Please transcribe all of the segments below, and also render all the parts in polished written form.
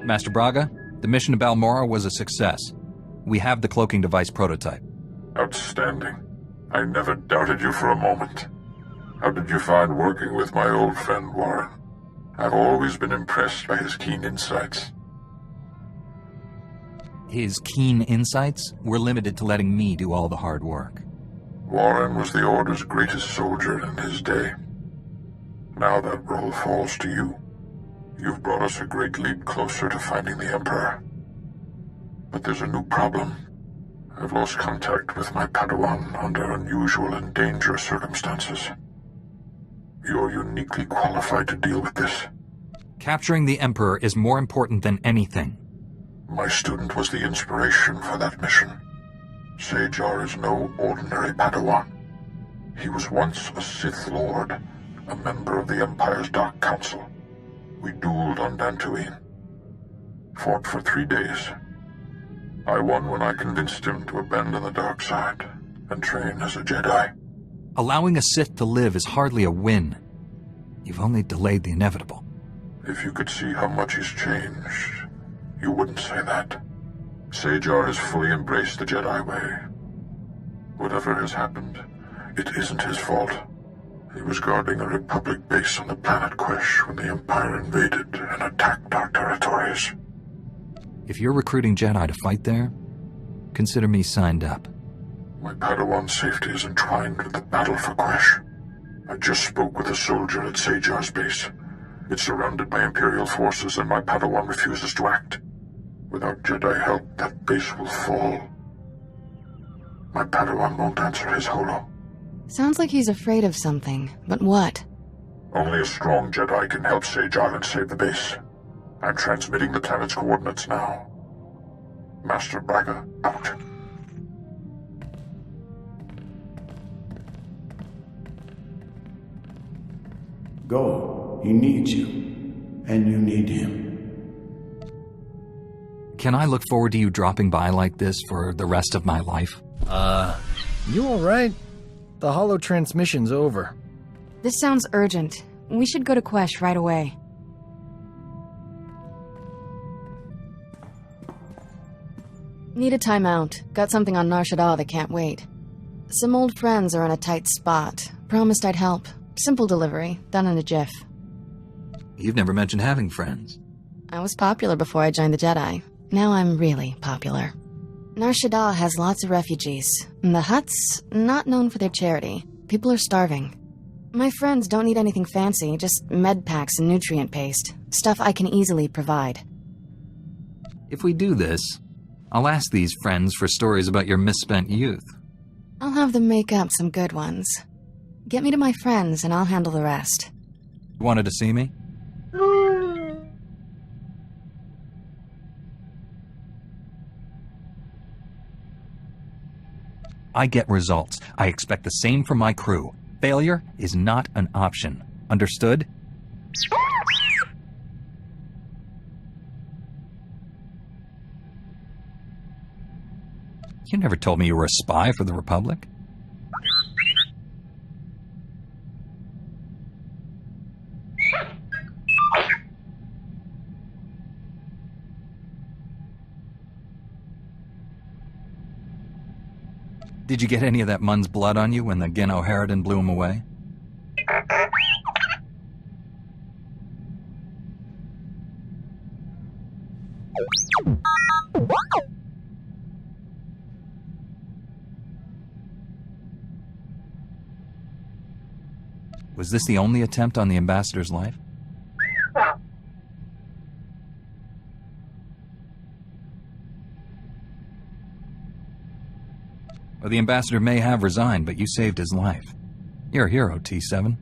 Master Braga, the mission to Balmora was a success. We have the cloaking device prototype. Outstanding. I never doubted you for a moment. How did you find working with my old friend Warren? I've always been impressed by his keen insights. His keen insights were limited to letting me do all the hard work. Warren was the Order's greatest soldier in his day. Now that role falls to you. You've brought us a great leap closer to finding the Emperor. But there's a new problem. I've lost contact with my Padawan under unusual and dangerous circumstances. You're uniquely qualified to deal with this. Capturing the Emperor is more important than anything. My student was the inspiration for that mission. Sajar is no ordinary Padawan. He was once a Sith Lord, a member of the Empire's Dark Council. We dueled on Dantooine. Fought for 3 days. I won when I convinced him to abandon the dark side and train as a Jedi. Allowing a Sith to live is hardly a win. You've only delayed the inevitable. If you could see how much he's changed, you wouldn't say that. Sajar has fully embraced the Jedi way. Whatever has happened, it isn't his fault. He was guarding a Republic base on the planet Quesh when the Empire invaded and attacked our territories. If you're recruiting Jedi to fight there, consider me signed up. My Padawan's safety is entwined with the battle for Quesh. I just spoke with a soldier at Sajar's base. It's surrounded by Imperial forces and my Padawan refuses to act. Without Jedi help, that base will fall. My Padawan won't answer his holo. Sounds like he's afraid of something, but what? Only a strong Jedi can help Sajar and save the base. I'm transmitting the planet's coordinates now. Master Braga, out. Go. He needs you. And you need him. Can I look forward to you dropping by like this for the rest of my life? You alright? The holo transmission's over. This sounds urgent. We should go to Quesh right away. Need a timeout. Got something on Nar Shaddaa that can't wait. Some old friends are in a tight spot. Promised I'd help. Simple delivery, done in a jiff. You've never mentioned having friends. I was popular before I joined the Jedi. Now I'm really popular. Nar Shaddaa has lots of refugees. And the Hutts, not known for their charity. People are starving. My friends don't need anything fancy, just med packs and nutrient paste. Stuff I can easily provide. If we do this, I'll ask these friends for stories about your misspent youth. I'll have them make up some good ones. Get me to my friends and I'll handle the rest. You wanted to see me? I get results. I expect the same from my crew. Failure is not an option. Understood? You never told me you were a spy for the Republic. Did you get any of that Mun's blood on you when the Geno Harridan blew him away? Was this the only attempt on the ambassador's life? Well, the ambassador may have resigned, but you saved his life. You're a hero, T7.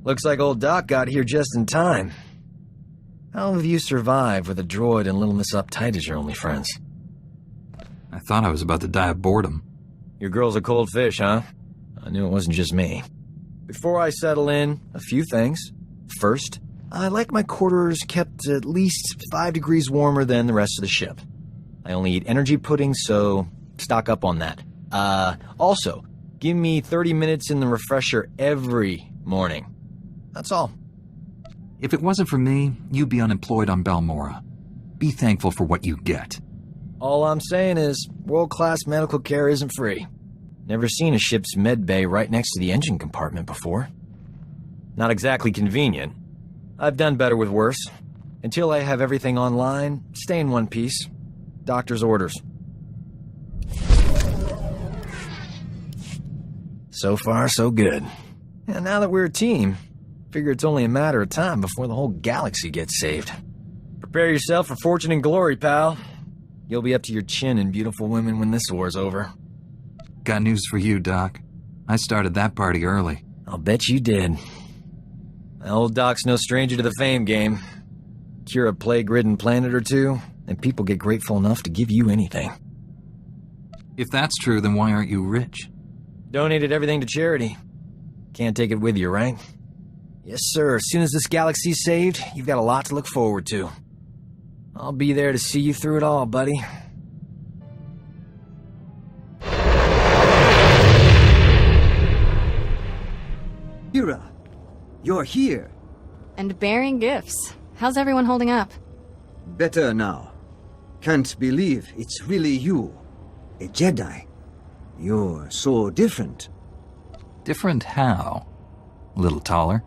Looks like old Doc got here just in time. How have you survived with a droid and Little Miss Uptight as your only friends? I thought I was about to die of boredom. Your girl's a cold fish, huh? I knew it wasn't just me. Before I settle in, a few things. First, I like my quarters kept at least 5 degrees warmer than the rest of the ship. I only eat energy pudding, so stock up on that. Also, give me 30 minutes in the refresher every morning. That's all. If it wasn't for me, you'd be unemployed on Balmora. Be thankful for what you get. All I'm saying is, world-class medical care isn't free. Never seen a ship's med bay right next to the engine compartment before. Not exactly convenient. I've done better with worse. Until I have everything online, stay in one piece. Doctor's orders. So far, so good. And now that we're a team, figure it's only a matter of time before the whole galaxy gets saved. Prepare yourself for fortune and glory, pal. You'll be up to your chin in beautiful women when this war's over. Got news for you, Doc. I started that party early. I'll bet you did. Old Doc's no stranger to the fame game. Cure a plague-ridden planet or two, and people get grateful enough to give you anything. If that's true, then why aren't you rich? Donated everything to charity. Can't take it with you, right? Yes, sir. As soon as this galaxy's saved, you've got a lot to look forward to. I'll be there to see you through it all, buddy. Kira, you're here. And bearing gifts. How's everyone holding up? Better now. Can't believe it's really you. A Jedi. You're so different. Different how? A little taller?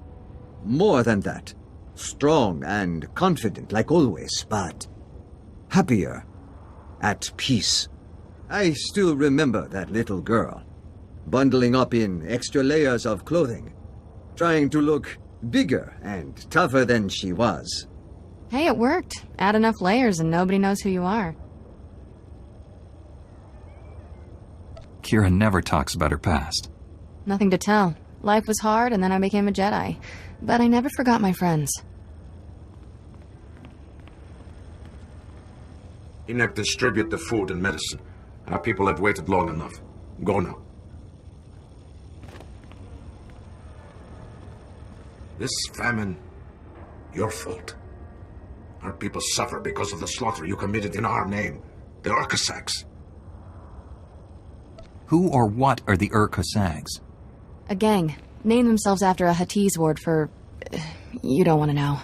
More than that. Strong and confident like always, but happier. At peace. I still remember that little girl. Bundling up in extra layers of clothing. Trying to look bigger and tougher than she was. Hey, it worked. Add enough layers and nobody knows who you are. Kira never talks about her past. Nothing to tell. Life was hard and then I became a Jedi. But I never forgot my friends. Enoch, distribute the food and medicine. Our people have waited long enough. Go now. This famine, your fault. Our people suffer because of the slaughter you committed in our name, the Urkasags. Who or what are the Urkasags? A gang. Named themselves after a Huttese word for... you don't want to know.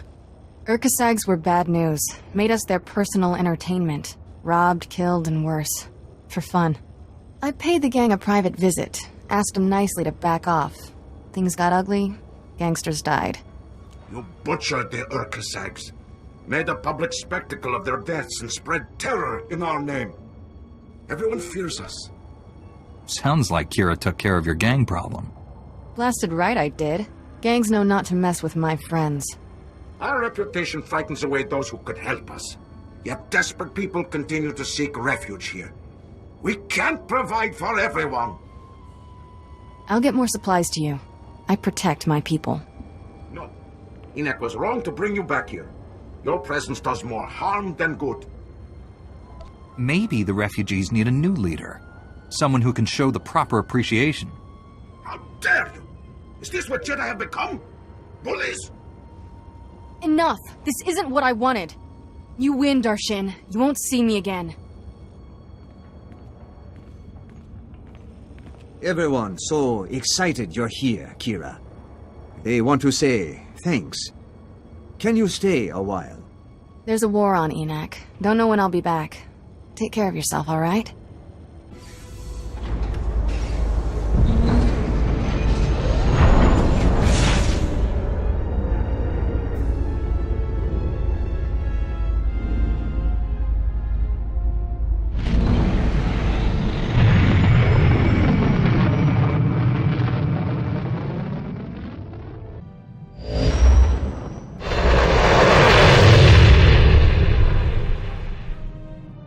Urkasags were bad news. Made us their personal entertainment. Robbed, killed, and worse. For fun. I paid the gang a private visit. Asked them nicely to back off. Things got ugly. Gangsters died. You butchered the Urkasags. Made a public spectacle of their deaths and spread terror in our name. Everyone fears us. Sounds like Kira took care of your gang problem. Blasted right I did. Gangs know not to mess with my friends. Our reputation frightens away those who could help us. Yet desperate people continue to seek refuge here. We can't provide for everyone. I'll get more supplies to you. I protect my people. No. Enoch was wrong to bring you back here. Your presence does more harm than good. Maybe the refugees need a new leader. Someone who can show the proper appreciation. How dare you! Is this what Jedi have become? Bullies? Enough! This isn't what I wanted. You win, Darshin. You won't see me again. Everyone so excited you're here, Kira. They want to say thanks. Can you stay a while? There's a war on, Enoch. Don't know when I'll be back. Take care of yourself, all right?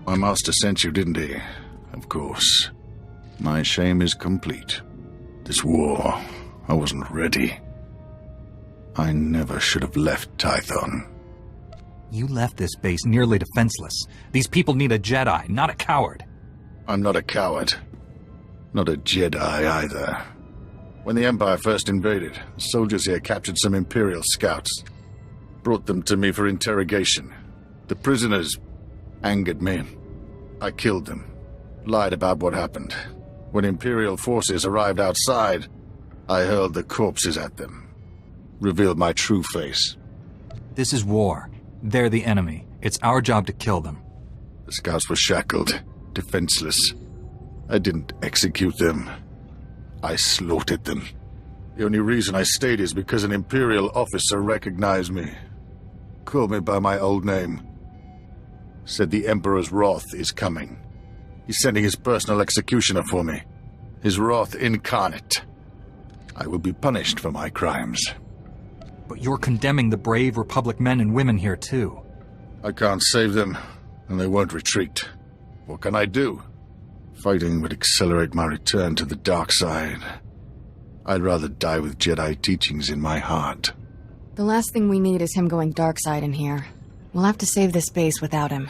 My master sent you, didn't he? Of course. My shame is complete. This war, I wasn't ready. I never should have left Tython. You left this base nearly defenseless. These people need a Jedi, not a coward. I'm not a coward. Not a Jedi either. When the Empire first invaded, the soldiers here captured some Imperial scouts. brought them to me for interrogation. The prisoners angered me. I killed them, lied about what happened. When Imperial forces arrived outside, I hurled the corpses at them, revealed my true face. This is war. They're the enemy. It's our job to kill them. The scouts were shackled, defenseless. I didn't execute them. I slaughtered them. The only reason I stayed is because an Imperial officer recognized me. Called me by my old name. Said the Emperor's wrath is coming. He's sending his personal executioner for me. His wrath incarnate. I will be punished for my crimes. But you're condemning the brave Republic men and women here, too. I can't save them, and they won't retreat. What can I do? Fighting would accelerate my return to the dark side. I'd rather die with Jedi teachings in my heart. The last thing we need is him going dark side in here. We'll have to save this base without him.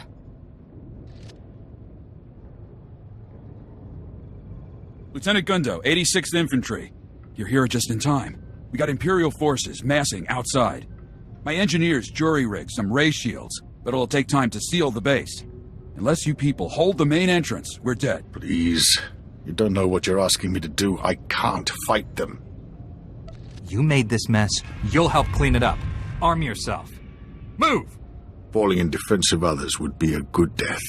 Lieutenant Gundo, 86th Infantry. You're here just in time. We got Imperial forces massing outside. My engineers jury-rigged some ray shields, but it'll take time to seal the base. Unless you people hold the main entrance, we're dead. Please. You don't know what you're asking me to do. I can't fight them. You made this mess. You'll help clean it up. Arm yourself. Move! Falling in defense of others would be a good death.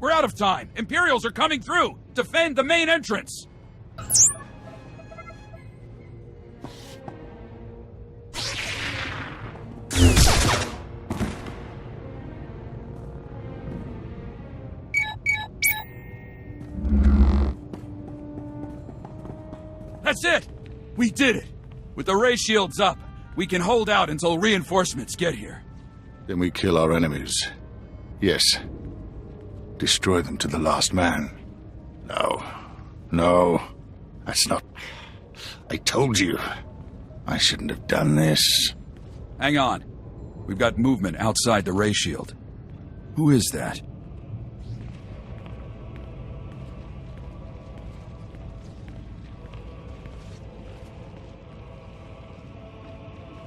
We're out of time. Imperials are coming through. Defend the main entrance. That's it! We did it! With the ray shields up, we can hold out until reinforcements get here. Then we kill our enemies. Yes. Destroy them to the last man. No. That's not... I told you. I shouldn't have done this. Hang on. We've got movement outside the ray shield. Who is that?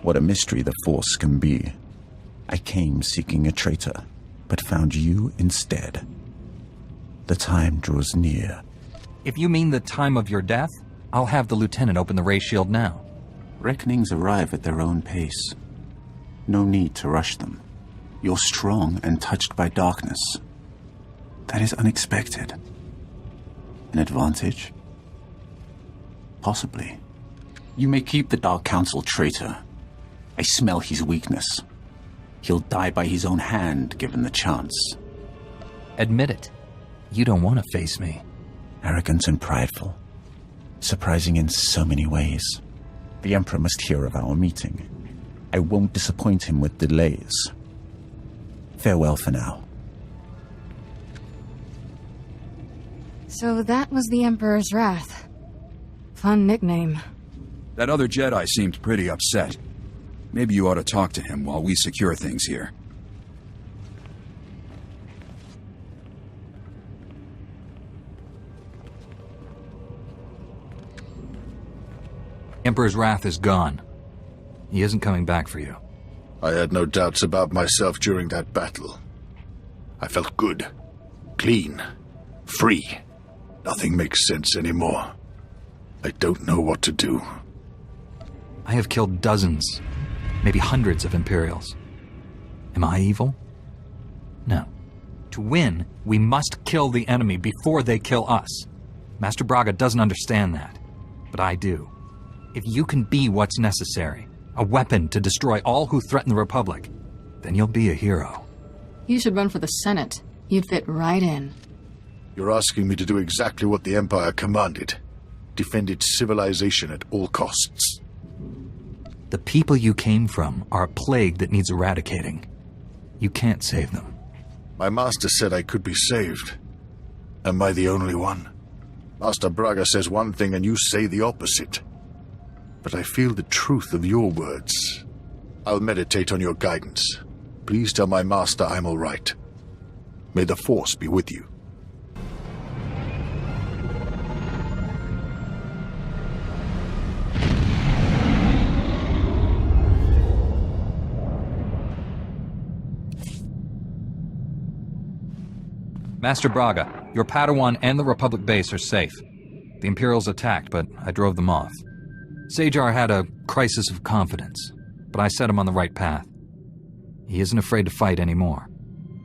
What a mystery the Force can be. I came seeking a traitor, but found you instead. The time draws near. If you mean the time of your death, I'll have the lieutenant open the ray shield now. Reckonings arrive at their own pace. No need to rush them. You're strong and touched by darkness. That is unexpected. An advantage? Possibly. You may keep the Dark Council traitor. I smell his weakness. He'll die by his own hand, given the chance. Admit it. You don't want to face me. Arrogant and prideful. Surprising in so many ways. The Emperor must hear of our meeting. I won't disappoint him with delays. Farewell for now. So that was the Emperor's Wrath. Fun nickname. That other Jedi seemed pretty upset. Maybe you ought to talk to him while we secure things here. Emperor's Wrath is gone. He isn't coming back for you. I had no doubts about myself during that battle. I felt good, clean, free. Nothing makes sense anymore. I don't know what to do. I have killed dozens, maybe hundreds of Imperials. Am I evil? No. To win, we must kill the enemy before they kill us. Master Braga doesn't understand that, but I do. If you can be what's necessary, a weapon to destroy all who threaten the Republic, then you'll be a hero. You should run for the Senate. You'd fit right in. You're asking me to do exactly what the Empire commanded. Defend its civilization at all costs. The people you came from are a plague that needs eradicating. You can't save them. My master said I could be saved. Am I the only one? Master Braga says one thing and you say the opposite. But I feel the truth of your words. I'll meditate on your guidance. Please tell my master I'm all right. May the Force be with you. Master Braga, your Padawan and the Republic base are safe. The Imperials attacked, but I drove them off. Sajar had a crisis of confidence, but I set him on the right path. He isn't afraid to fight anymore.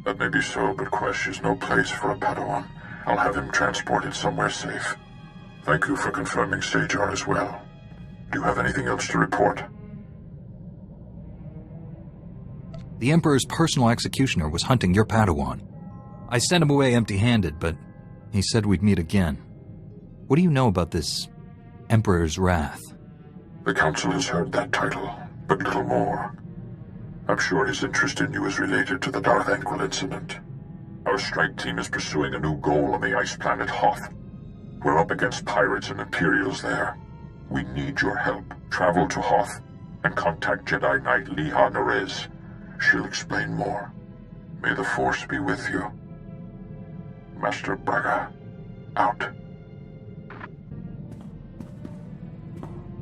That may be so, but Quesh is no place for a Padawan. I'll have him transported somewhere safe. Thank you for confirming Sajar as well. Do you have anything else to report? The Emperor's personal executioner was hunting your Padawan. I sent him away empty-handed, but he said we'd meet again. What do you know about this Emperor's Wrath? The Council has heard that title, but little more. I'm sure his interest in you is related to the Darth Anquil incident. Our strike team is pursuing a new goal on the ice planet Hoth. We're up against pirates and Imperials there. We need your help. Travel to Hoth and contact Jedi Knight Liha Nerez. She'll explain more. May the Force be with you. Master Braga, out.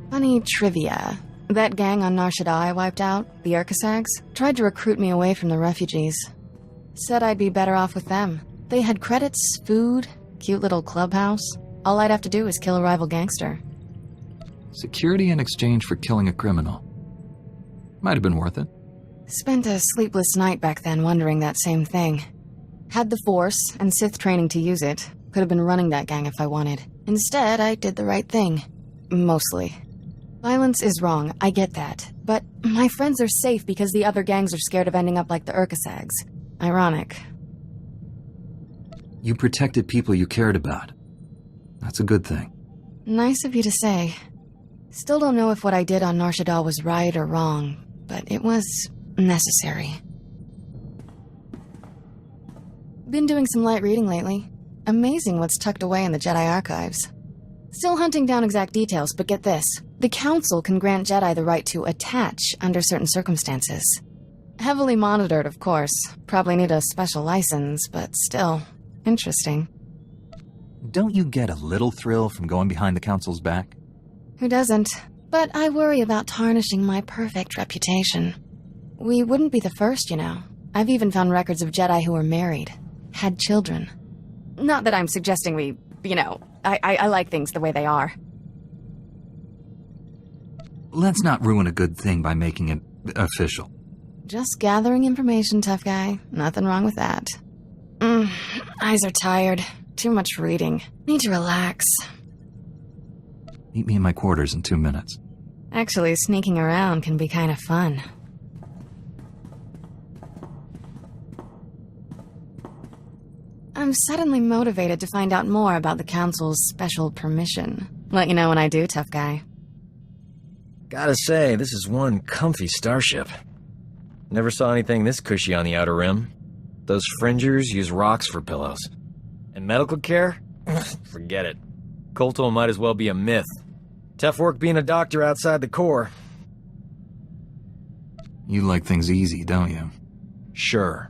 Funny trivia. That gang on Nar Shaddaa I wiped out, the Urkasags, tried to recruit me away from the refugees. Said I'd be better off with them. They had credits, food, cute little clubhouse. All I'd have to do is kill a rival gangster. Security in exchange for killing a criminal. Might have been worth it. Spent a sleepless night back then wondering that same thing. Had the Force and Sith training to use it. Could have been running that gang if I wanted. Instead, I did the right thing. Mostly. Violence is wrong, I get that. But my friends are safe because the other gangs are scared of ending up like the Urkasags. Ironic. You protected people you cared about. That's a good thing. Nice of you to say. Still don't know if what I did on Nar Shaddaa was right or wrong, but it was necessary. Been doing some light reading lately. Amazing what's tucked away in the Jedi archives. Still hunting down exact details, but get this. The Council can grant Jedi the right to attach under certain circumstances. Heavily monitored, of course. Probably need a special license, but still. Interesting. Don't you get a little thrill from going behind the Council's back? Who doesn't? But I worry about tarnishing my perfect reputation. We wouldn't be the first, you know. I've even found records of Jedi who were married. Had children. Not that I'm suggesting we, I like things the way they are. Let's not ruin a good thing by making it official. Just gathering information, tough guy. Nothing wrong with that. Eyes are tired. Too much reading. Need to relax. Meet me in my quarters in 2 minutes. Actually, sneaking around can be kind of fun. I'm suddenly motivated to find out more about the Council's special permission. Let you know when I do, tough guy. Gotta say, this is one comfy starship. Never saw anything this cushy on the Outer Rim. Those fringers use rocks for pillows. And medical care? Forget it. Kolto might as well be a myth. Tough work being a doctor outside the Corps. You like things easy, don't you? Sure.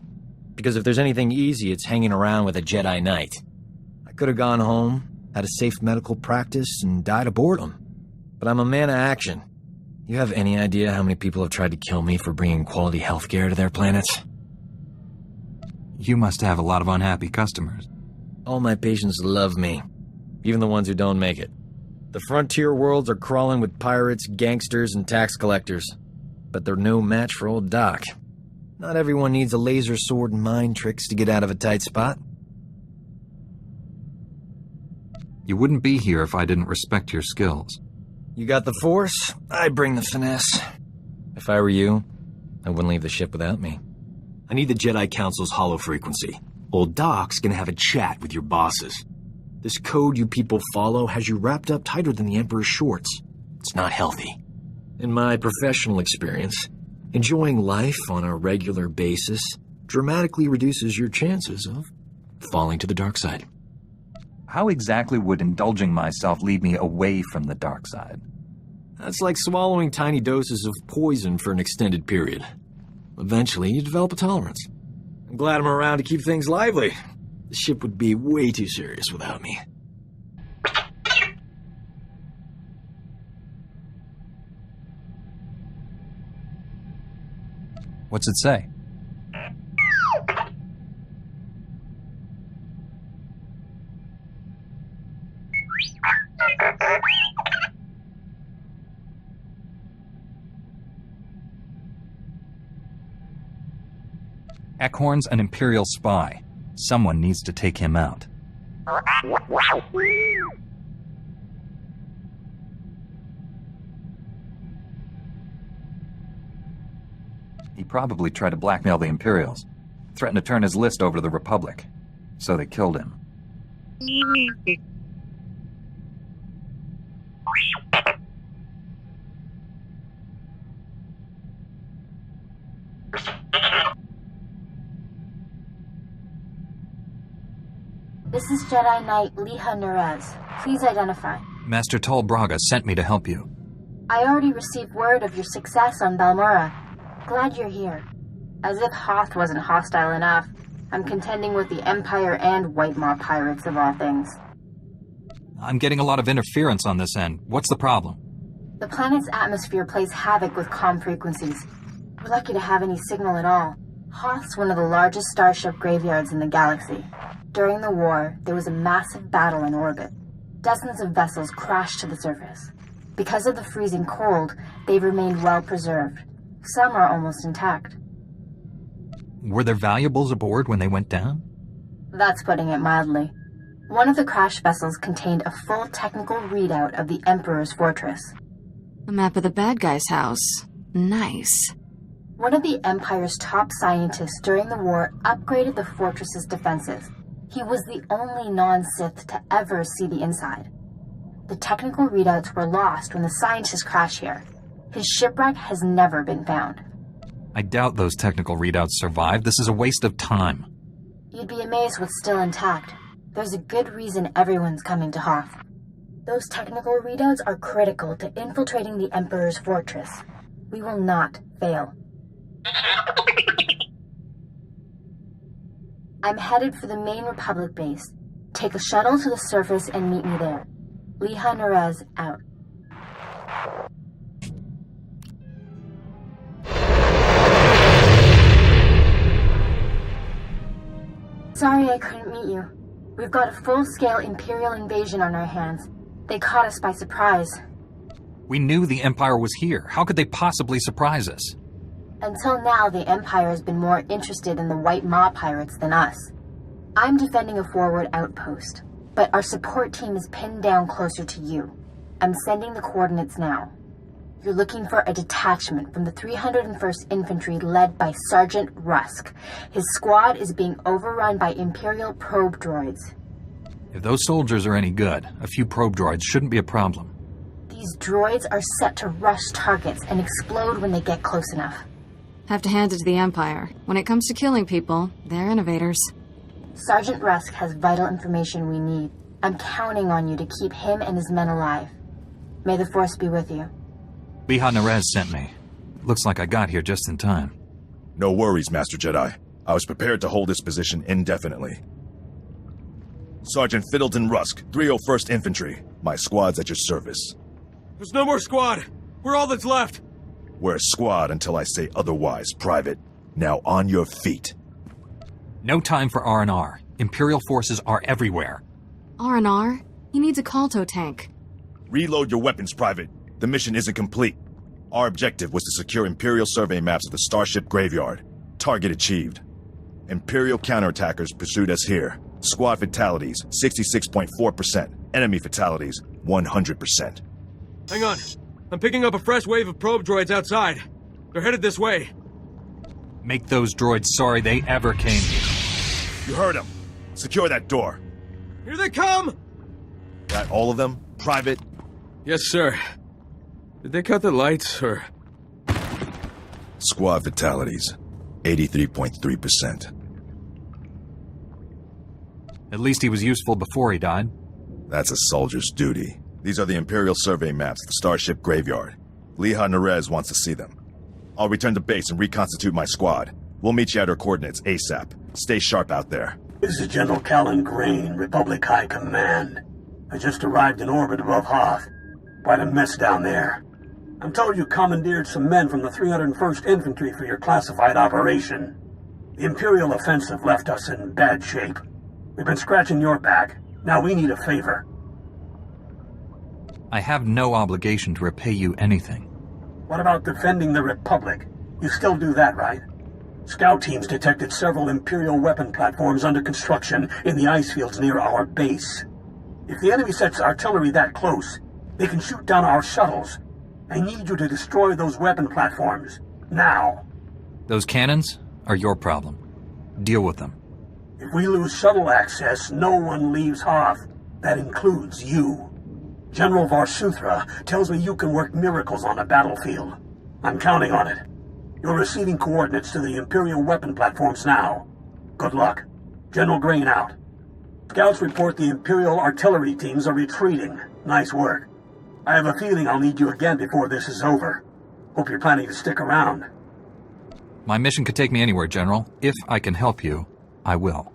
Because if there's anything easy, it's hanging around with a Jedi Knight. I could have gone home, had a safe medical practice, and died of boredom. But I'm a man of action. You have any idea how many people have tried to kill me for bringing quality healthcare to their planets? You must have a lot of unhappy customers. All my patients love me. Even the ones who don't make it. The frontier worlds are crawling with pirates, gangsters, and tax collectors. But they're no match for old Doc. Not everyone needs a laser sword and mind tricks to get out of a tight spot. You wouldn't be here if I didn't respect your skills. You got the Force, I bring the finesse. If I were you, I wouldn't leave the ship without me. I need the Jedi Council's hollow frequency. Old Doc's gonna have a chat with your bosses. This code you people follow has you wrapped up tighter than the Emperor's shorts. It's not healthy. In my professional experience, enjoying life on a regular basis dramatically reduces your chances of falling to the dark side. How exactly would indulging myself lead me away from the dark side? That's like swallowing tiny doses of poison for an extended period. Eventually, you develop a tolerance. I'm glad I'm around to keep things lively. The ship would be way too serious without me. What's it say? Eckhorn's an Imperial spy. Someone needs to take him out. He probably tried to blackmail the Imperials. Threatened to turn his list over to the Republic. So they killed him. This is Jedi Knight Liha Nerez. Please identify. Master Tol Braga sent me to help you. I already received word of your success on Balmora. Glad you're here. As if Hoth wasn't hostile enough, I'm contending with the Empire and White Maw pirates of all things. I'm getting a lot of interference on this end. What's the problem? The planet's atmosphere plays havoc with comm frequencies. We're lucky to have any signal at all. Hoth's one of the largest starship graveyards in the galaxy. During the war, there was a massive battle in orbit. Dozens of vessels crashed to the surface. Because of the freezing cold, they've remained well preserved. Some are almost intact. Were there valuables aboard when they went down? That's putting it mildly. One of the crash vessels contained a full technical readout of the Emperor's fortress. A map of the bad guy's house. Nice. One of the Empire's top scientists during the war upgraded the fortress's defenses. He was the only non-Sith to ever see the inside. The technical readouts were lost when the scientists crashed here. His shipwreck has never been found. I doubt those technical readouts survived. This is a waste of time. You'd be amazed what's still intact. There's a good reason everyone's coming to Hoth. Those technical readouts are critical to infiltrating the Emperor's fortress. We will not fail. I'm headed for the main Republic base. Take a shuttle to the surface and meet me there. Liha Nerez out. Sorry I couldn't meet you. We've got a full-scale Imperial invasion on our hands. They caught us by surprise. We knew the Empire was here. How could they possibly surprise us? Until now, the Empire has been more interested in the White Maw pirates than us. I'm defending a forward outpost, but our support team is pinned down closer to you. I'm sending the coordinates now. You're looking for a detachment from the 301st Infantry led by Sergeant Rusk. His squad is being overrun by Imperial probe droids. If those soldiers are any good, a few probe droids shouldn't be a problem. These droids are set to rush targets and explode when they get close enough. Have to hand it to the Empire. When it comes to killing people, they're innovators. Sergeant Rusk has vital information we need. I'm counting on you to keep him and his men alive. May the Force be with you. Liha Nerez sent me. Looks like I got here just in time. No worries, Master Jedi. I was prepared to hold this position indefinitely. Sergeant Fiddleton Rusk, 301st Infantry. My squad's at your service. There's no more squad. We're all that's left. We're a squad until I say otherwise, Private. Now on your feet. No time for R&R. Imperial forces are everywhere. R&R? He needs a Kalto tank. Reload your weapons, Private. The mission isn't complete. Our objective was to secure Imperial survey maps of the Starship Graveyard. Target achieved. Imperial counterattackers pursued us here. Squad fatalities, 66.4%. Enemy fatalities, 100%. Hang on. I'm picking up a fresh wave of probe droids outside. They're headed this way. Make those droids sorry they ever came here. You heard them. Secure that door. Here they come! That all of them, Private? Yes, sir. Did they cut the lights, or...? Squad fatalities, 83.3%. At least he was useful before he died. That's a soldier's duty. These are the Imperial survey maps of the Starship Graveyard. Liha Nerez wants to see them. I'll return to base and reconstitute my squad. We'll meet you at our coordinates ASAP. Stay sharp out there. This is General Callan Grain, Republic High Command. I just arrived in orbit above Hoth. Quite a mess down there. I'm told you commandeered some men from the 301st Infantry for your classified operation. The Imperial offensive left us in bad shape. We've been scratching your back. Now we need a favor. I have no obligation to repay you anything. What about defending the Republic? You still do that, right? Scout teams detected several Imperial weapon platforms under construction in the ice fields near our base. If the enemy sets artillery that close, they can shoot down our shuttles. I need you to destroy those weapon platforms. Now. Those cannons are your problem. Deal with them. If we lose shuttle access, no one leaves Hoth. That includes you. General Varsuthra tells me you can work miracles on a battlefield. I'm counting on it. You're receiving coordinates to the Imperial weapon platforms now. Good luck. General Grain out. Scouts report the Imperial artillery teams are retreating. Nice work. I have a feeling I'll need you again before this is over. Hope you're planning to stick around. My mission could take me anywhere, General. If I can help you, I will.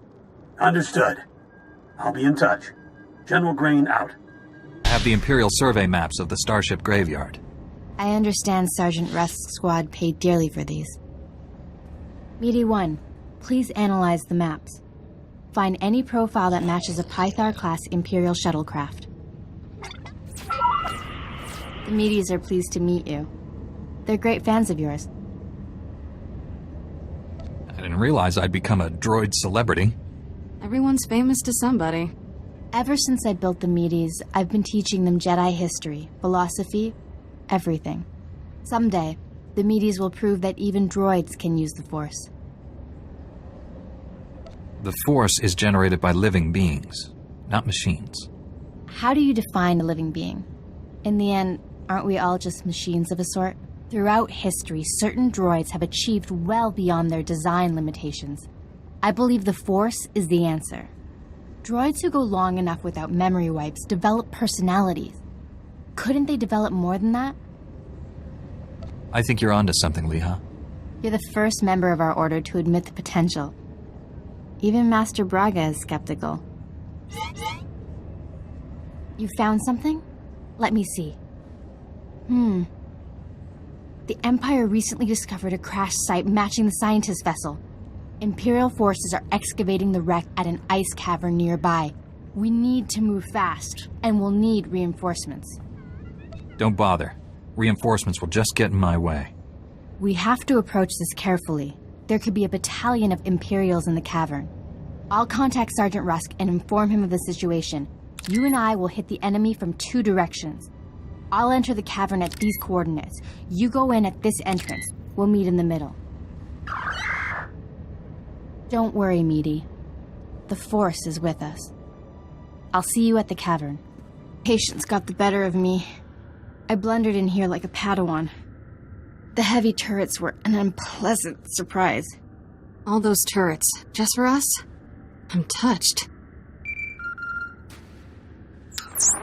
Understood. I'll be in touch. General Grain out. I have the Imperial survey maps of the Starship Graveyard. I understand Sergeant Rusk's squad paid dearly for these. Meaty 1, please analyze the maps. Find any profile that matches a Pythar-class Imperial shuttlecraft. The Meaties are pleased to meet you. They're great fans of yours. I didn't realize I'd become a droid celebrity. Everyone's famous to somebody. Ever since I built the Meaties, I've been teaching them Jedi history, philosophy, everything. Someday, the Meaties will prove that even droids can use the Force. The Force is generated by living beings, not machines. How do you define a living being? In the end, aren't we all just machines of a sort? Throughout history, certain droids have achieved well beyond their design limitations. I believe the Force is the answer. Droids who go long enough without memory wipes develop personalities. Couldn't they develop more than that? I think you're onto something, Leha. You're the first member of our order to admit the potential. Even Master Braga is skeptical. You found something? Let me see. The Empire recently discovered a crash site matching the scientist vessel. Imperial forces are excavating the wreck at an ice cavern nearby. We need to move fast, and we'll need reinforcements. Don't bother. Reinforcements will just get in my way. We have to approach this carefully. There could be a battalion of Imperials in the cavern. I'll contact Sergeant Rusk and inform him of the situation. You and I will hit the enemy from 2 directions. I'll enter the cavern at these coordinates. You go in at this entrance. We'll meet in the middle. Don't worry, Meaty. The Force is with us. I'll see you at the cavern. Patience got the better of me. I blundered in here like a Padawan. The heavy turrets were an unpleasant surprise. All those turrets, just for us? I'm touched.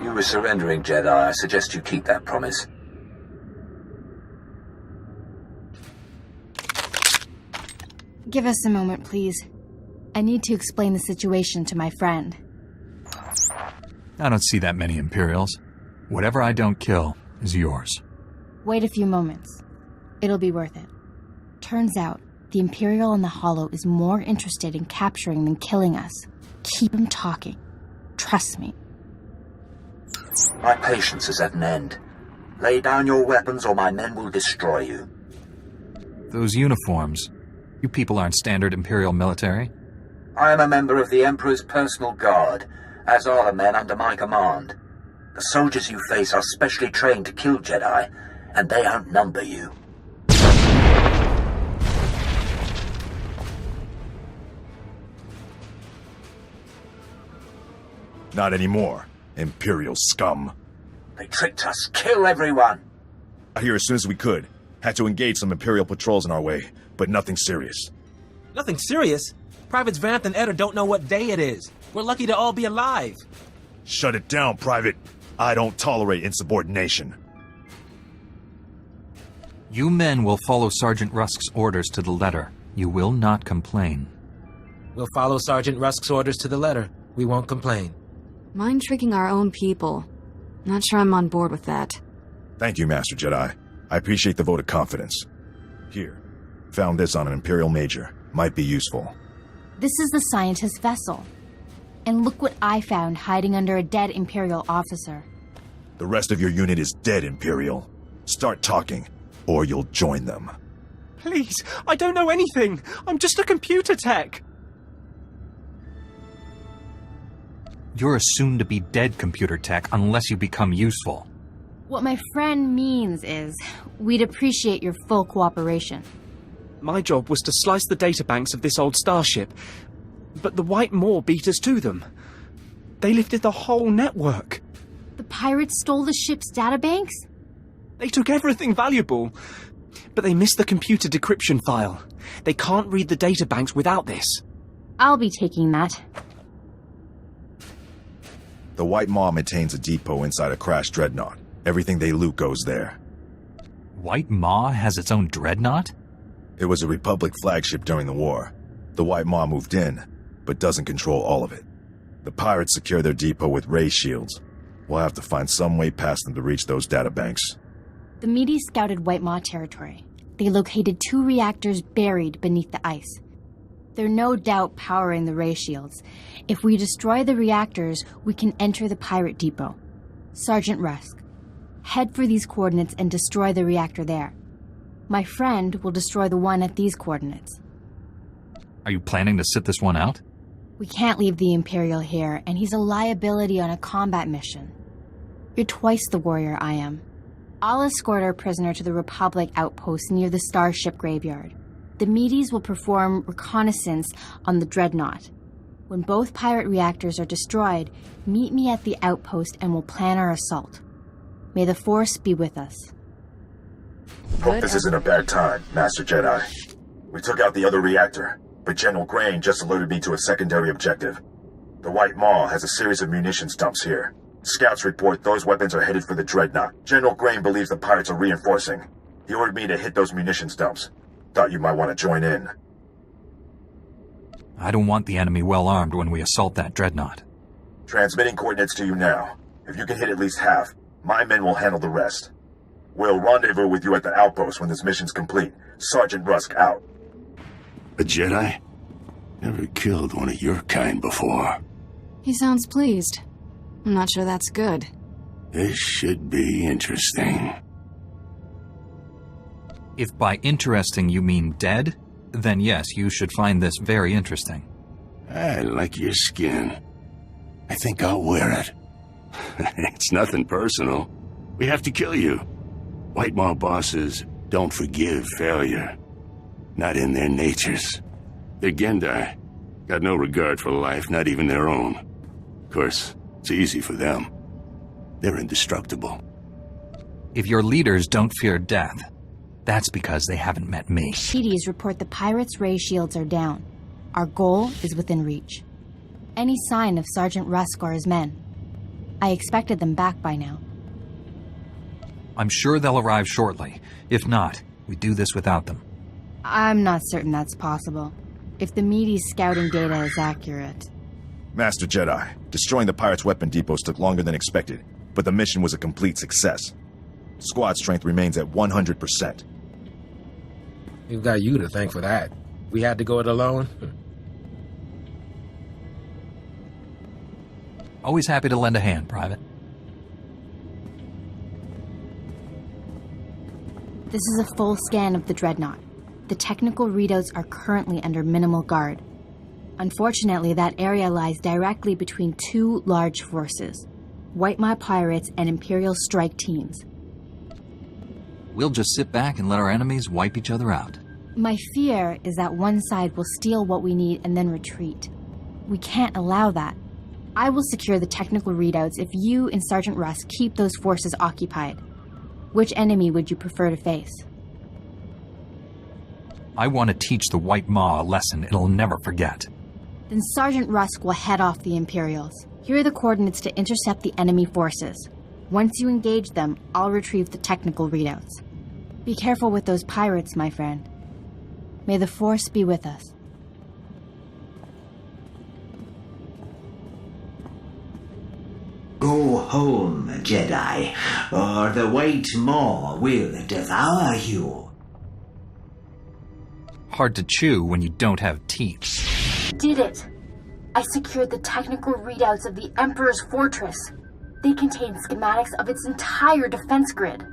You were surrendering, Jedi. I suggest you keep that promise. Give us a moment, please. I need to explain the situation to my friend. I don't see that many Imperials. Whatever I don't kill is yours. Wait a few moments. It'll be worth it. Turns out, the Imperial in the Hollow is more interested in capturing than killing us. Keep him talking. Trust me. My patience is at an end. Lay down your weapons or my men will destroy you. Those uniforms. You people aren't standard Imperial military. I am a member of the Emperor's personal guard, as are the men under my command. The soldiers you face are specially trained to kill Jedi, and they outnumber you. Not anymore, Imperial scum. They tricked us. Kill everyone! Got here as soon as we could. Had to engage some Imperial patrols in our way, but nothing serious. Nothing serious? Privates Vanth and Eder don't know what day it is. We're lucky to all be alive. Shut it down, Private. I don't tolerate insubordination. You men will follow Sergeant Rusk's orders to the letter. You will not complain. We'll follow Sergeant Rusk's orders to the letter. We won't complain. Mind tricking our own people. Not sure I'm on board with that. Thank you, Master Jedi. I appreciate the vote of confidence. Here. Found this on an Imperial Major. Might be useful. This is the scientist vessel. And look what I found hiding under a dead Imperial officer. The rest of your unit is dead, Imperial. Start talking, or you'll join them. Please, I don't know anything. I'm just a computer tech. You're a soon-to-be-dead computer tech unless you become useful. What my friend means is, we'd appreciate your full cooperation. My job was to slice the databanks of this old starship, but the White Maw beat us to them. They lifted the whole network. The pirates stole the ship's databanks? They took everything valuable, but they missed the computer decryption file. They can't read the databanks without this. I'll be taking that. The White Maw maintains a depot inside a crashed dreadnought. Everything they loot goes there. White Maw has its own dreadnought? It was a Republic flagship during the war. The White Maw moved in, but doesn't control all of it. The pirates secure their depot with ray shields. We'll have to find some way past them to reach those databanks. The Medes scouted White Maw territory. They located 2 reactors buried beneath the ice. They're no doubt powering the ray shields. If we destroy the reactors, we can enter the pirate depot. Sergeant Rusk, head for these coordinates and destroy the reactor there. My friend will destroy the one at these coordinates. Are you planning to sit this one out? We can't leave the Imperial here, and he's a liability on a combat mission. You're twice the warrior I am. I'll escort our prisoner to the Republic outpost near the Starship Graveyard. The Medes will perform reconnaissance on the Dreadnought. When both pirate reactors are destroyed, meet me at the outpost and we'll plan our assault. May the Force be with us. Hope this isn't a bad time, Master Jedi. We took out the other reactor, but General Grain just alerted me to a secondary objective. The White Maw has a series of munitions dumps here. Scouts report those weapons are headed for the Dreadnought. General Grain believes the pirates are reinforcing. He ordered me to hit those munitions dumps. Thought you might want to join in. I don't want the enemy well armed when we assault that dreadnought. Transmitting coordinates to you now. If you can hit at least half, my men will handle the rest. We'll rendezvous with you at the outpost when this mission's complete. Sergeant Rusk out. A Jedi? Never killed one of your kind before. He sounds pleased. I'm not sure that's good. This should be interesting. If by interesting you mean dead, then yes, you should find this very interesting. I like your skin. I think I'll wear it. It's nothing personal. We have to kill you. White Maw bosses don't forgive failure. Not in their natures. They're Gendai. Got no regard for life, not even their own. Of course, it's easy for them. They're indestructible. If your leaders don't fear death, that's because they haven't met me. Shidis report the pirates' ray shields are down. Our goal is within reach. Any sign of Sergeant Rusk or his men? I expected them back by now. I'm sure they'll arrive shortly. If not, we do this without them. I'm not certain that's possible. If the Medes scouting data is accurate. Master Jedi, destroying the pirates' weapon depots took longer than expected, but the mission was a complete success. Squad strength remains at 100%. We've got you to thank for that. We had to go it alone. Always happy to lend a hand, Private. This is a full scan of the Dreadnought. The technical readouts are currently under minimal guard. Unfortunately, that area lies directly between 2 large forces, White Maw pirates and Imperial strike teams. We'll just sit back and let our enemies wipe each other out. My fear is that one side will steal what we need and then retreat. We can't allow that. I will secure the technical readouts if you and Sergeant Rusk keep those forces occupied. Which enemy would you prefer to face? I want to teach the White Maw a lesson it'll never forget. Then Sergeant Rusk will head off the Imperials. Here are the coordinates to intercept the enemy forces. Once you engage them, I'll retrieve the technical readouts. Be careful with those pirates, my friend. May the Force be with us. Go home, Jedi, or the White Maw will devour you. Hard to chew when you don't have teeth. Did it! I secured the technical readouts of the Emperor's fortress. They contain schematics of its entire defense grid.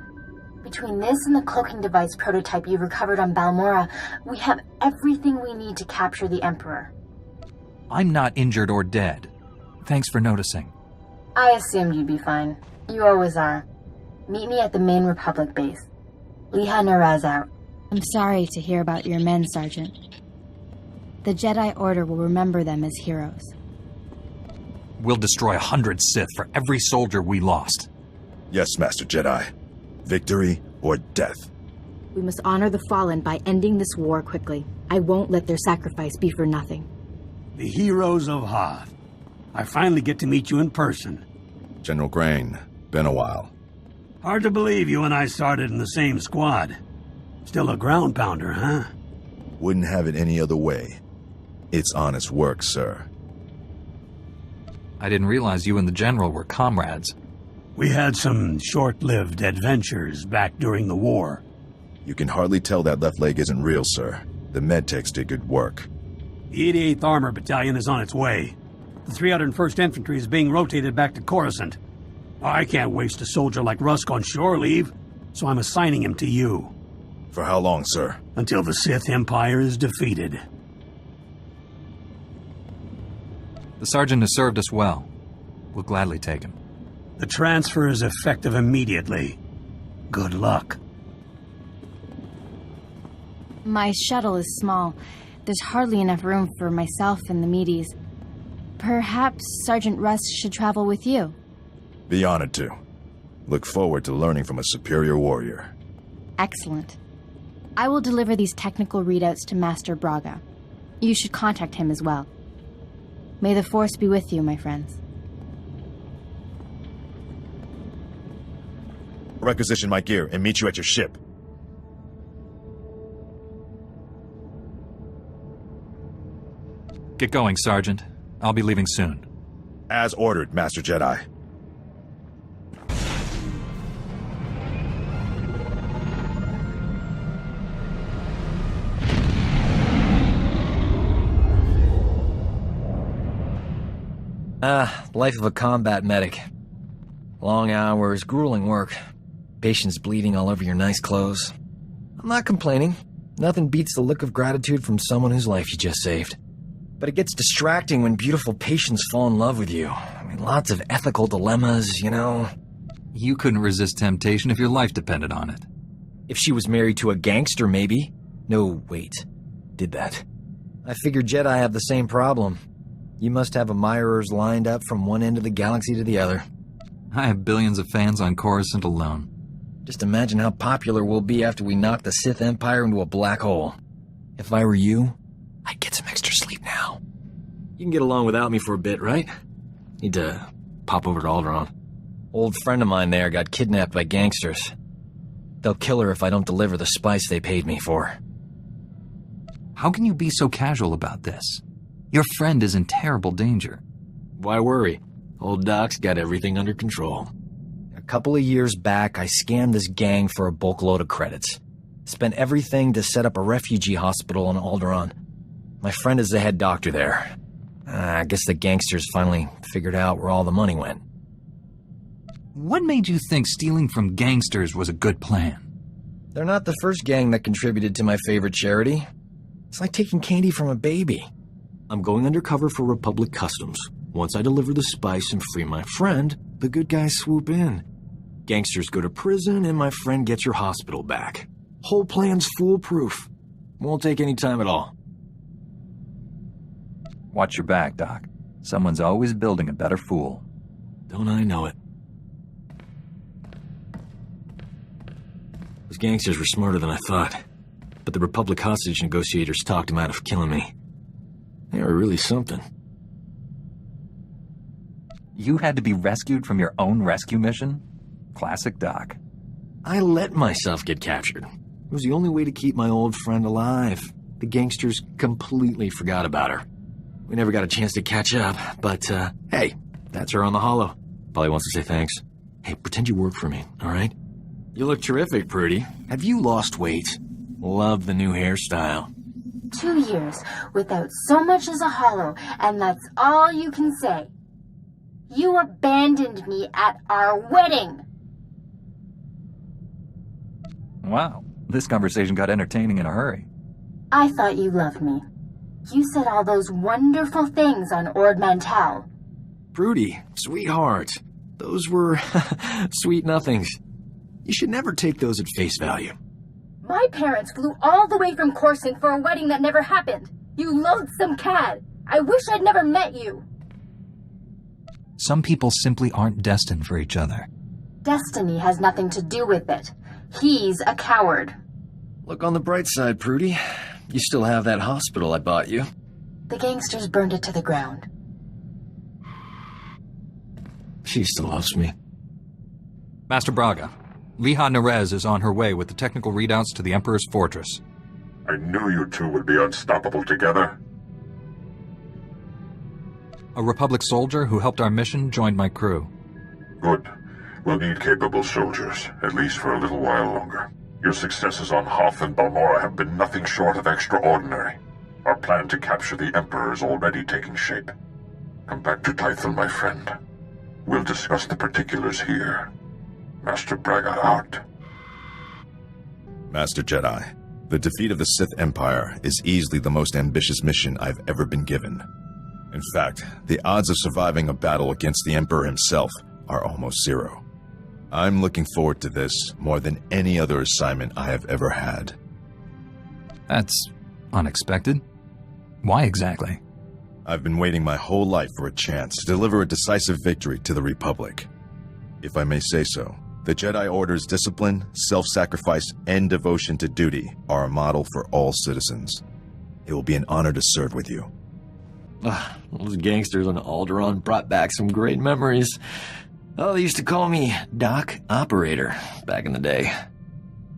Between this and the cloaking device prototype you recovered on Balmora, we have everything we need to capture the Emperor. I'm not injured or dead. Thanks for noticing. I assumed you'd be fine. You always are. Meet me at the main Republic base. Liha Naraz out. I'm sorry to hear about your men, Sergeant. The Jedi Order will remember them as heroes. We'll destroy 100 Sith for every soldier we lost. Yes, Master Jedi. Victory or death. We must honor the fallen by ending this war quickly. I won't let their sacrifice be for nothing. The heroes of Hoth. I finally get to meet you in person. General Grain, been a while. Hard to believe you and I started in the same squad. Still a ground pounder, huh? Wouldn't have it any other way. It's honest work, sir. I didn't realize you and the General were comrades. We had some short-lived adventures back during the war. You can hardly tell that left leg isn't real, sir. The medtechs did good work. The 88th Armor Battalion is on its way. The 301st Infantry is being rotated back to Coruscant. I can't waste a soldier like Rusk on shore leave, so I'm assigning him to you. For how long, sir? Until the Sith Empire is defeated. The sergeant has served us well. We'll gladly take him. The transfer is effective immediately. Good luck. My shuttle is small. There's hardly enough room for myself and the meaties. Perhaps Sergeant Russ should travel with you. Be honored to. Look forward to learning from a superior warrior. Excellent. I will deliver these technical readouts to Master Braga. You should contact him as well. May the Force be with you, my friends. Requisition my gear and meet you at your ship. Get going, Sergeant. I'll be leaving soon. As ordered, Master Jedi. Life of a combat medic. Long hours, grueling work. Patients bleeding all over your nice clothes. I'm not complaining. Nothing beats the look of gratitude from someone whose life you just saved. But it gets distracting when beautiful patients fall in love with you. I mean, lots of ethical dilemmas, you know. You couldn't resist temptation if your life depended on it. If she was married to a gangster, maybe. No, wait. Did that. I figured Jedi have the same problem. You must have admirers lined up from one end of the galaxy to the other. I have billions of fans on Coruscant alone. Just imagine how popular we'll be after we knock the Sith Empire into a black hole. If I were you, I'd get some extra sleep now. You can get along without me for a bit, right? Need to pop over to Alderaan. Old friend of mine there got kidnapped by gangsters. They'll kill her if I don't deliver the spice they paid me for. How can you be so casual about this? Your friend is in terrible danger. Why worry? Old Doc's got everything under control. A couple of years back, I scammed this gang for a bulk load of credits. Spent everything to set up a refugee hospital on Alderaan. My friend is the head doctor there. I guess the gangsters finally figured out where all the money went. What made you think stealing from gangsters was a good plan? They're not the first gang that contributed to my favorite charity. It's like taking candy from a baby. I'm going undercover for Republic Customs. Once I deliver the spice and free my friend, the good guys swoop in. Gangsters go to prison, and my friend gets your hospital back. Whole plan's foolproof. Won't take any time at all. Watch your back, Doc. Someone's always building a better fool. Don't I know it? Those gangsters were smarter than I thought. But the Republic hostage negotiators talked him out of killing me. They were really something. You had to be rescued from your own rescue mission? Classic Doc. I let myself get captured. It was the only way to keep my old friend alive. The gangsters completely forgot about her. We never got a chance to catch up, but, hey, that's her on the holo. Probably wants to say thanks. Hey, pretend you work for me, all right? You look terrific, Prudy. Have you lost weight? Love the new hairstyle. 2 years without so much as a hollow, and that's all you can say. You abandoned me at our wedding. Wow, this conversation got entertaining in a hurry. I thought you loved me. You said all those wonderful things on Ord Mantell. Prudy, sweetheart. Those were sweet nothings. You should never take those at face value. My parents flew all the way from Coruscant for a wedding that never happened. You loathsome cad. I wish I'd never met you. Some people simply aren't destined for each other. Destiny has nothing to do with it. He's a coward. Look on the bright side, Prudy. You still have that hospital I bought you. The gangsters burned it to the ground. She still loves me. Master Braga, Liha Nerez is on her way with the technical readouts to the Emperor's fortress. I knew you two would be unstoppable together. A Republic soldier who helped our mission joined my crew. Good. We'll need capable soldiers, at least for a little while longer. Your successes on Hoth and Balmora have been nothing short of extraordinary. Our plan to capture the Emperor is already taking shape. Come back to Tython, my friend. We'll discuss the particulars here. Master Braga out. Master Jedi, the defeat of the Sith Empire is easily the most ambitious mission I've ever been given. In fact, the odds of surviving a battle against the Emperor himself are almost zero. I'm looking forward to this more than any other assignment I have ever had. That's unexpected. Why exactly? I've been waiting my whole life for a chance to deliver a decisive victory to the Republic. If I may say so, the Jedi Order's discipline, self-sacrifice, and devotion to duty are a model for all citizens. It will be an honor to serve with you. Those gangsters on Alderaan brought back some great memories. Oh, they used to call me Doc Operator back in the day.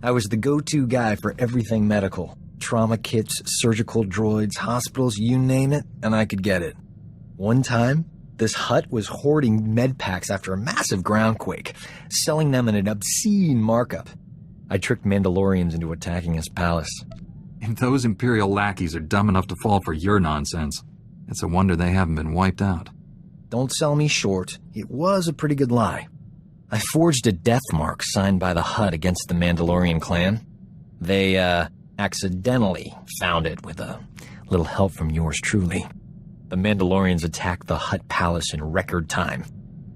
I was the go-to guy for everything medical. Trauma kits, surgical droids, hospitals, you name it, and I could get it. One time, this hut was hoarding med packs after a massive groundquake, selling them at an obscene markup. I tricked Mandalorians into attacking his palace. If those Imperial lackeys are dumb enough to fall for your nonsense, it's a wonder they haven't been wiped out. Don't sell me short. It was a pretty good lie. I forged a death mark signed by the Hutt against the Mandalorian clan. They, accidentally found it with a little help from yours truly. The Mandalorians attacked the Hutt palace in record time.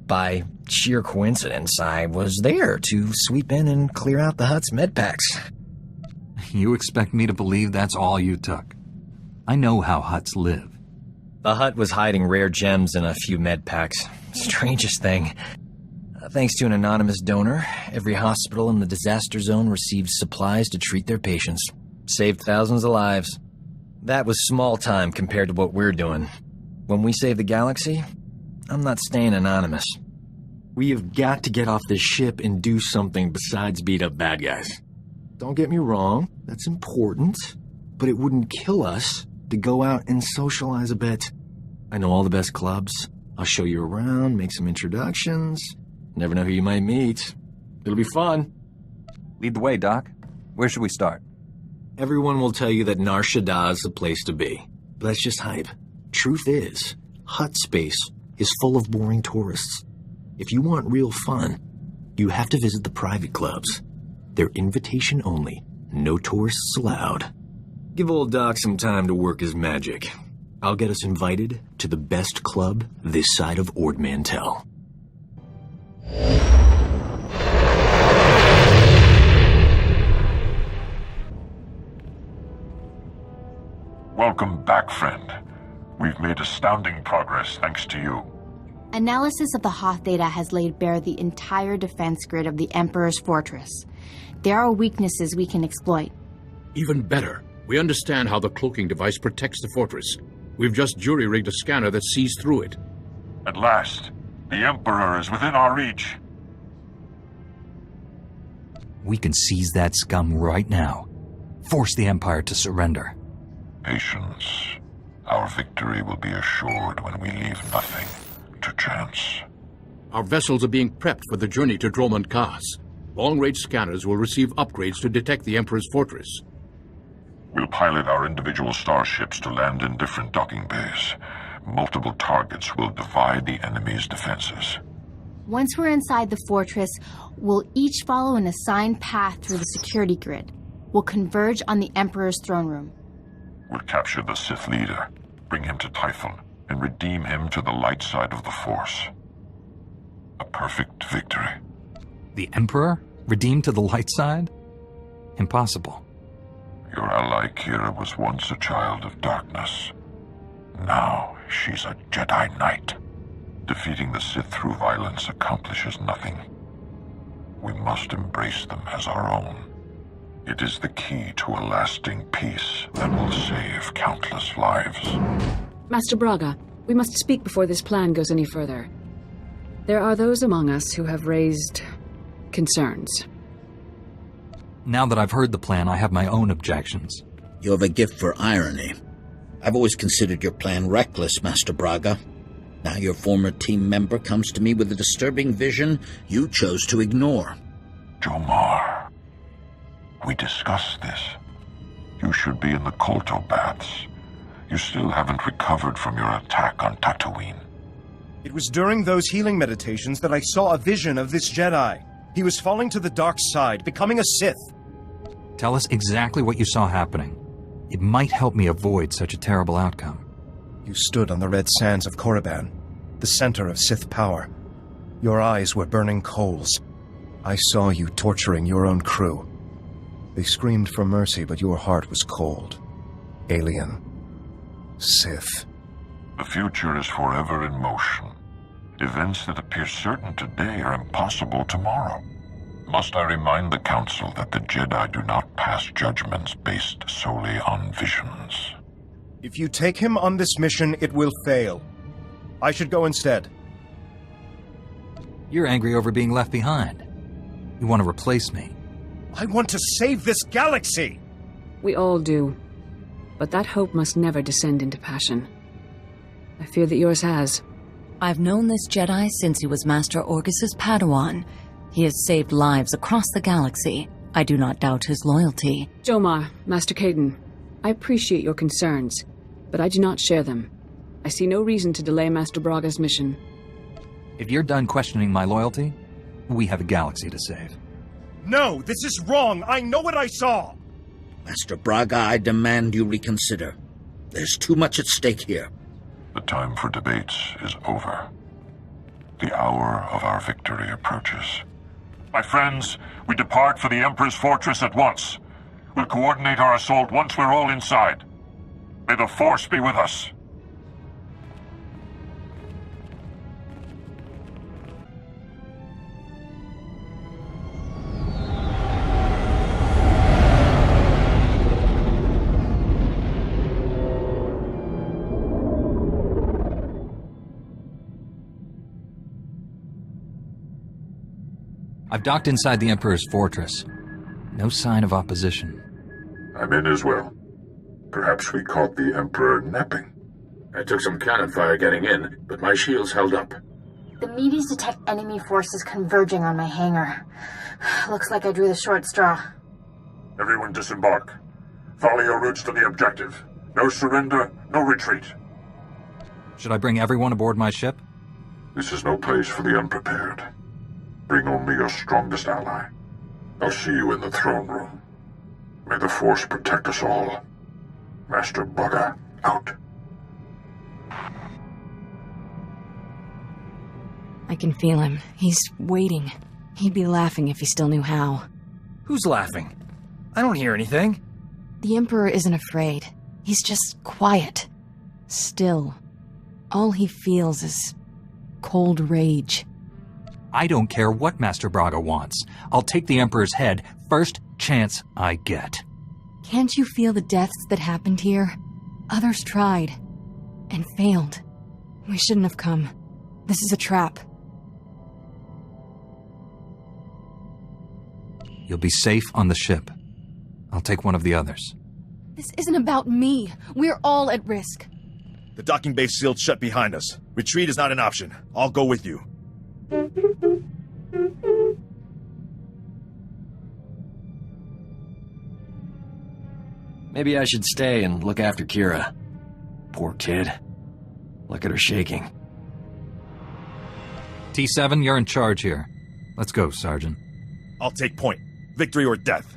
By sheer coincidence, I was there to sweep in and clear out the Hutt's medpacks. You expect me to believe that's all you took? I know how Hutts live. The Hutt was hiding rare gems in a few medpacks. Strangest thing. Thanks to an anonymous donor, every hospital in the disaster zone received supplies to treat their patients. Saved thousands of lives. That was small time compared to what we're doing. When we save the galaxy, I'm not staying anonymous. We have got to get off this ship and do something besides beat up bad guys. Don't get me wrong, that's important, but it wouldn't kill us to go out and socialize a bit. I know all the best clubs. I'll show you around, make some introductions. Never know who you might meet. It'll be fun. Lead the way, Doc. Where should we start? Everyone will tell you that Nar Shaddaa is the place to be. But that's just hype. Truth is, Hutt space is full of boring tourists. If you want real fun, you have to visit the private clubs. They're invitation only. No tourists allowed. Give old Doc some time to work his magic. I'll get us invited to the best club this side of Ord Mantell. Welcome back, friend. We've made astounding progress thanks to you. Analysis of the Hoth data has laid bare the entire defense grid of the Emperor's fortress. There are weaknesses we can exploit. Even better, we understand how the cloaking device protects the fortress. We've just jury-rigged a scanner that sees through it. At last, the Emperor is within our reach. We can seize that scum right now. Force the Empire to surrender. Patience. Our victory will be assured when we leave nothing to chance. Our vessels are being prepped for the journey to Dromund Kaas. Long-range scanners will receive upgrades to detect the Emperor's fortress. We'll pilot our individual starships to land in different docking bays. Multiple targets will divide the enemy's defenses. Once we're inside the fortress, we'll each follow an assigned path through the security grid. We'll converge on the Emperor's throne room. We'll capture the Sith leader, bring him to Tython, and redeem him to the light side of the Force. A perfect victory. The Emperor? Redeemed to the light side? Impossible. Your ally Kira was once a child of darkness. Now she's a Jedi Knight. Defeating the Sith through violence accomplishes nothing. We must embrace them as our own. It is the key to a lasting peace that will save countless lives. Master Braga, we must speak before this plan goes any further. There are those among us who have raised concerns. Now that I've heard the plan, I have my own objections. You have a gift for irony. I've always considered your plan reckless, Master Braga. Now your former team member comes to me with a disturbing vision you chose to ignore. Jomar, we discussed this. You should be in the Kolto baths. You still haven't recovered from your attack on Tatooine. It was during those healing meditations that I saw a vision of this Jedi. He was falling to the dark side, becoming a Sith. Tell us exactly what you saw happening. It might help me avoid such a terrible outcome. You stood on the red sands of Korriban, the center of Sith power. Your eyes were burning coals. I saw you torturing your own crew. They screamed for mercy, but your heart was cold. Alien. Sith. The future is forever in motion. Events that appear certain today are impossible tomorrow. Must I remind the Council that the Jedi do not pass judgments based solely on visions? If you take him on this mission, it will fail. I should go instead. You're angry over being left behind. You want to replace me. I want to save this galaxy! We all do. But that hope must never descend into passion. I fear that yours has. I've known this Jedi since he was Master Orgus's Padawan. He has saved lives across the galaxy. I do not doubt his loyalty. Jomar, Master Caden, I appreciate your concerns, but I do not share them. I see no reason to delay Master Braga's mission. If you're done questioning my loyalty, we have a galaxy to save. No, this is wrong! I know what I saw! Master Braga, I demand you reconsider. There's too much at stake here. The time for debates is over. The hour of our victory approaches. My friends, we depart for the Emperor's fortress at once. We'll coordinate our assault once we're all inside. May the Force be with us. I've docked inside the Emperor's fortress. No sign of opposition. I'm in as well. Perhaps we caught the Emperor napping. I took some cannon fire getting in, but my shields held up. The meteors detect enemy forces converging on my hangar. Looks like I drew the short straw. Everyone disembark. Follow your routes to the objective. No surrender, no retreat. Should I bring everyone aboard my ship? This is no place for the unprepared. Bring only your strongest ally. I'll see you in the throne room. May the Force protect us all. Master Braga, out. I can feel him. He's waiting. He'd be laughing if he still knew how. Who's laughing? I don't hear anything. The Emperor isn't afraid. He's just quiet. Still. All he feels is cold rage. I don't care what Master Braga wants. I'll take the Emperor's head first chance I get. Can't you feel the deaths that happened here? Others tried. And failed. We shouldn't have come. This is a trap. You'll be safe on the ship. I'll take one of the others. This isn't about me. We're all at risk. The docking bay's sealed shut behind us. Retreat is not an option. I'll go with you. Maybe I should stay and look after Kira. Poor kid. Look at her shaking. T7, you're in charge here. Let's go, Sergeant. I'll take point. Victory or death.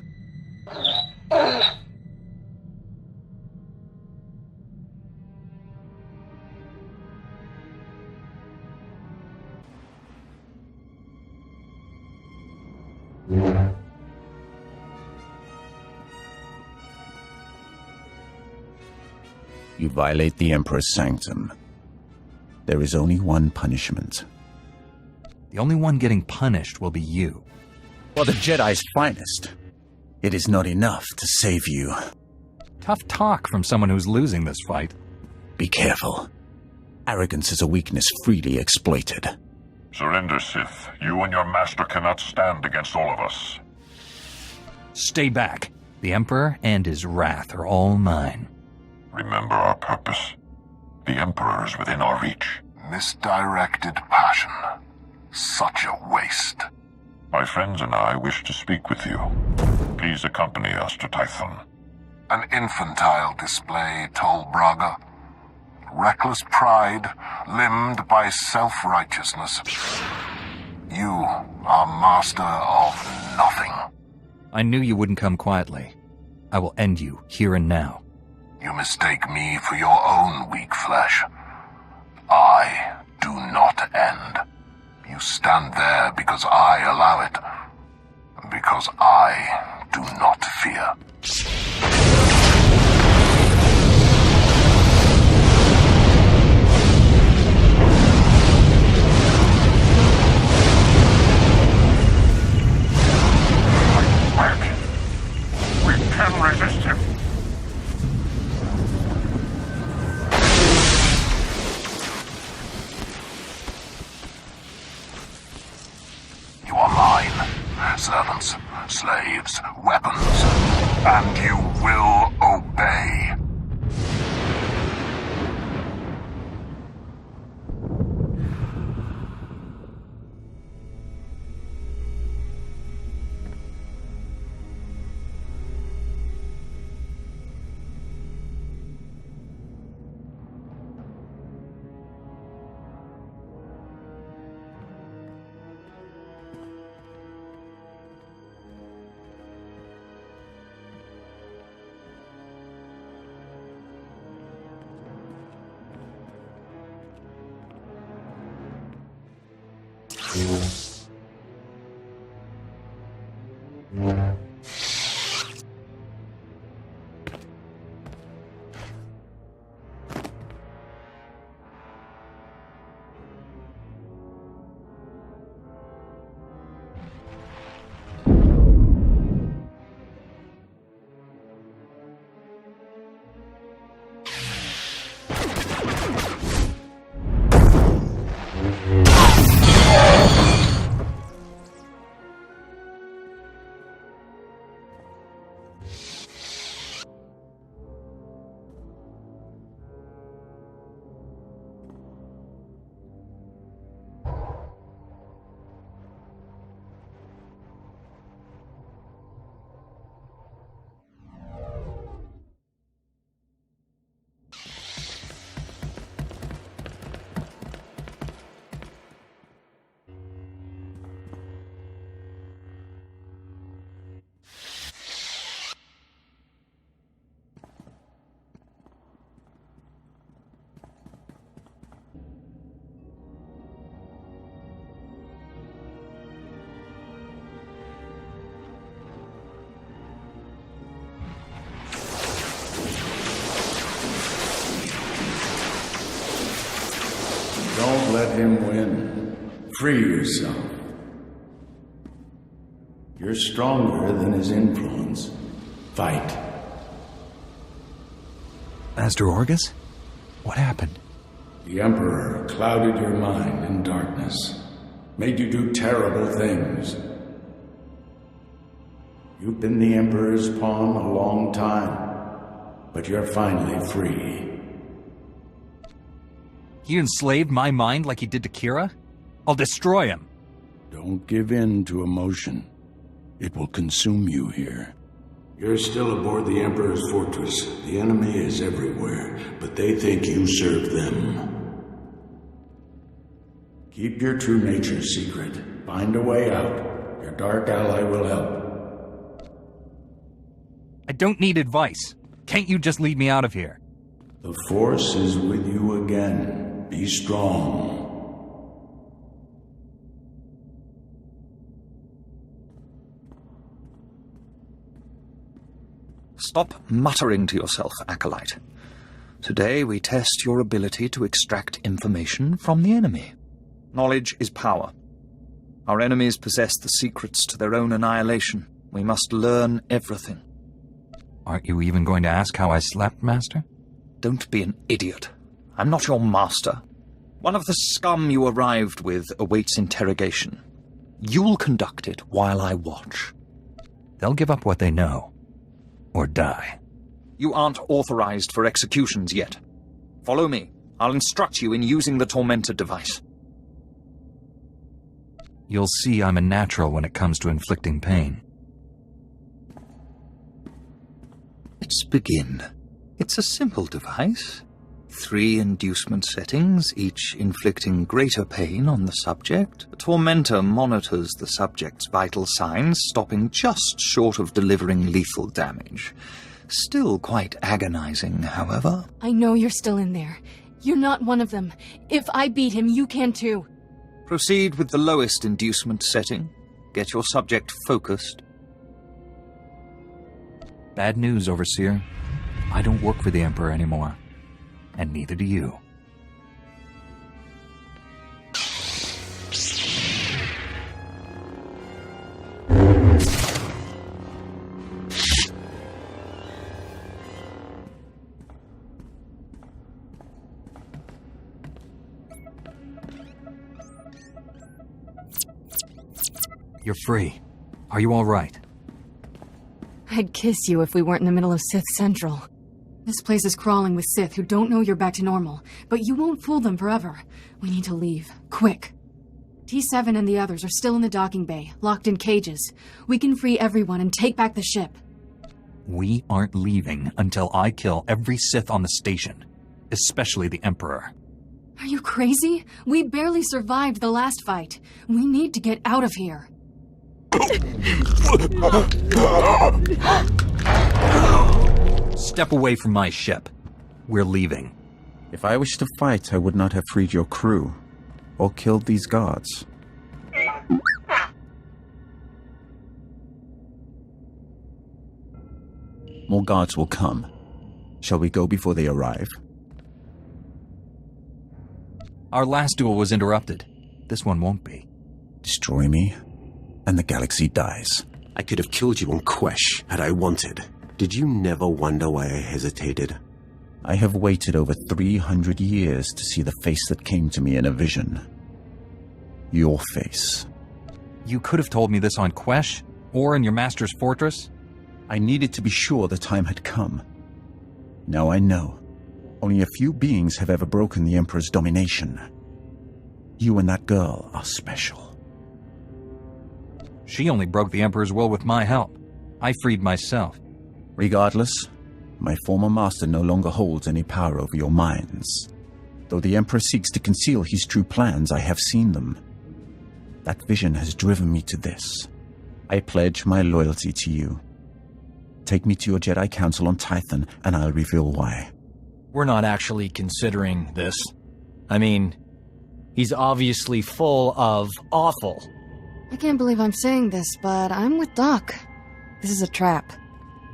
You violate the Emperor's sanctum. There is only one punishment. The only one getting punished will be you. For the Jedi's finest, it is not enough to save you. Tough talk from someone who's losing this fight. Be careful. Arrogance is a weakness freely exploited. Surrender, Sith. You and your master cannot stand against all of us. Stay back. The Emperor and his wrath are all mine. Remember our purpose. The Emperor is within our reach. Misdirected passion. Such a waste. My friends and I wish to speak with you. Please accompany us to Tython. An infantile display, Tol Braga. Reckless pride, limbed by self-righteousness. You are master of nothing. I knew you wouldn't come quietly. I will end you here and now. You mistake me for your own weak flesh. I do not end. You stand there because I allow it. Because I do not fear. We can resist him. You are mine. Servants, slaves, weapons, and you will obey. Don't let him win. Free yourself. You're stronger than his influence. Fight. Master Orgus? What happened? The Emperor clouded your mind in darkness, made you do terrible things. You've been the Emperor's pawn a long time, but you're finally free. He enslaved my mind like he did to Kira? I'll destroy him. Don't give in to emotion. It will consume you here. You're still aboard the Emperor's fortress. The enemy is everywhere, but they think you serve them. Keep your true nature secret. Find a way out. Your dark ally will help. I don't need advice. Can't you just lead me out of here? The Force is with you again. Be strong. Stop muttering to yourself, Acolyte. Today we test your ability to extract information from the enemy. Knowledge is power. Our enemies possess the secrets to their own annihilation. We must learn everything. Aren't you even going to ask how I slept, Master? Don't be an idiot. I'm not your master. One of the scum you arrived with awaits interrogation. You'll conduct it while I watch. They'll give up what they know. Or die. You aren't authorized for executions yet. Follow me. I'll instruct you in using the Tormentor device. You'll see I'm a natural when it comes to inflicting pain. Let's begin. It's a simple device. 3 inducement settings, each inflicting greater pain on the subject. The Tormentor monitors the subject's vital signs, stopping just short of delivering lethal damage. Still quite agonizing, however. I know you're still in there. You're not one of them. If I beat him, you can too. Proceed with the lowest inducement setting. Get your subject focused. Bad news, Overseer. I don't work for the Emperor anymore. And neither do you. You're free. Are you all right? I'd kiss you if we weren't in the middle of Sith Central. This place is crawling with Sith who don't know you're back to normal, but you won't fool them forever. We need to leave. Quick. T7 and the others are still in the docking bay, locked in cages. We can free everyone and take back the ship. We aren't leaving until I kill every Sith on the station, especially the Emperor. Are you crazy? We barely survived the last fight. We need to get out of here. Step away from my ship. We're leaving. If I wished to fight, I would not have freed your crew, or killed these guards. More guards will come. Shall we go before they arrive? Our last duel was interrupted. This one won't be. Destroy me, and the galaxy dies. I could have killed you on Quesh had I wanted. Did you never wonder why I hesitated? I have waited over 300 years to see the face that came to me in a vision. Your face. You could have told me this on Quesh, or in your master's fortress. I needed to be sure the time had come. Now I know. Only a few beings have ever broken the Emperor's domination. You and that girl are special. She only broke the Emperor's will with my help. I freed myself. Regardless, my former master no longer holds any power over your minds. Though the Emperor seeks to conceal his true plans, I have seen them. That vision has driven me to this. I pledge my loyalty to you. Take me to your Jedi Council on Tython, and I'll reveal why. We're not actually considering this. I mean, he's obviously full of awful. I can't believe I'm saying this, but I'm with Doc. This is a trap.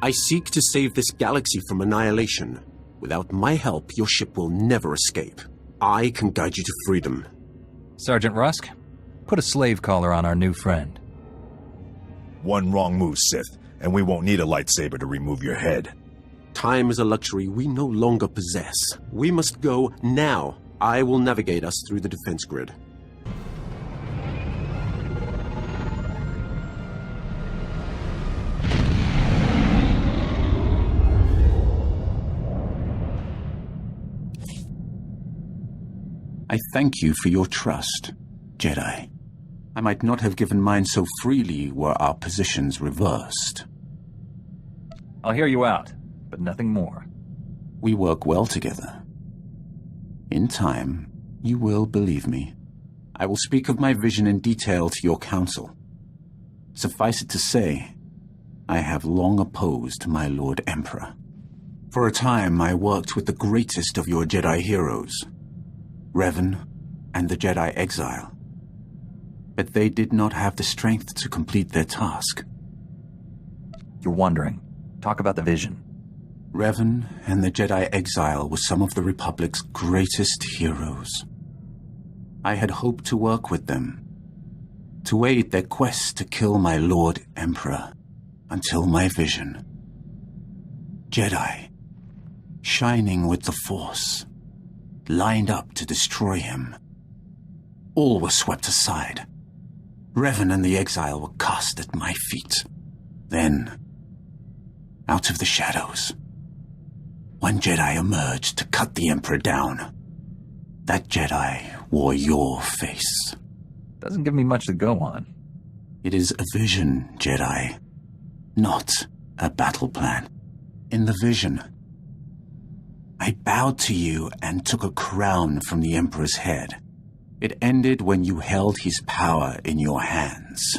I seek to save this galaxy from annihilation. Without my help, your ship will never escape. I can guide you to freedom. Sergeant Rusk, put a slave collar on our new friend. One wrong move, Sith, and we won't need a lightsaber to remove your head. Time is a luxury we no longer possess. We must go now. I will navigate us through the defense grid. I thank you for your trust, Jedi. I might not have given mine so freely were our positions reversed. I'll hear you out, but nothing more. We work well together. In time, you will believe me. I will speak of my vision in detail to your council. Suffice it to say, I have long opposed my Lord Emperor. For a time, I worked with the greatest of your Jedi heroes, Revan and the Jedi Exile. But they did not have the strength to complete their task. You're wondering. Talk about the vision. Revan and the Jedi Exile were some of the Republic's greatest heroes. I had hoped to work with them, to aid their quest to kill my Lord Emperor, until my vision. Jedi, shining with the Force, lined up to destroy him. All were swept aside. Revan and the Exile were cast at my feet. Then, out of the shadows, one Jedi emerged to cut the Emperor down. That Jedi wore your face. Doesn't give me much to go on. It is a vision, Jedi, not a battle plan. In the vision, I bowed to you and took a crown from the Emperor's head. It ended when you held his power in your hands.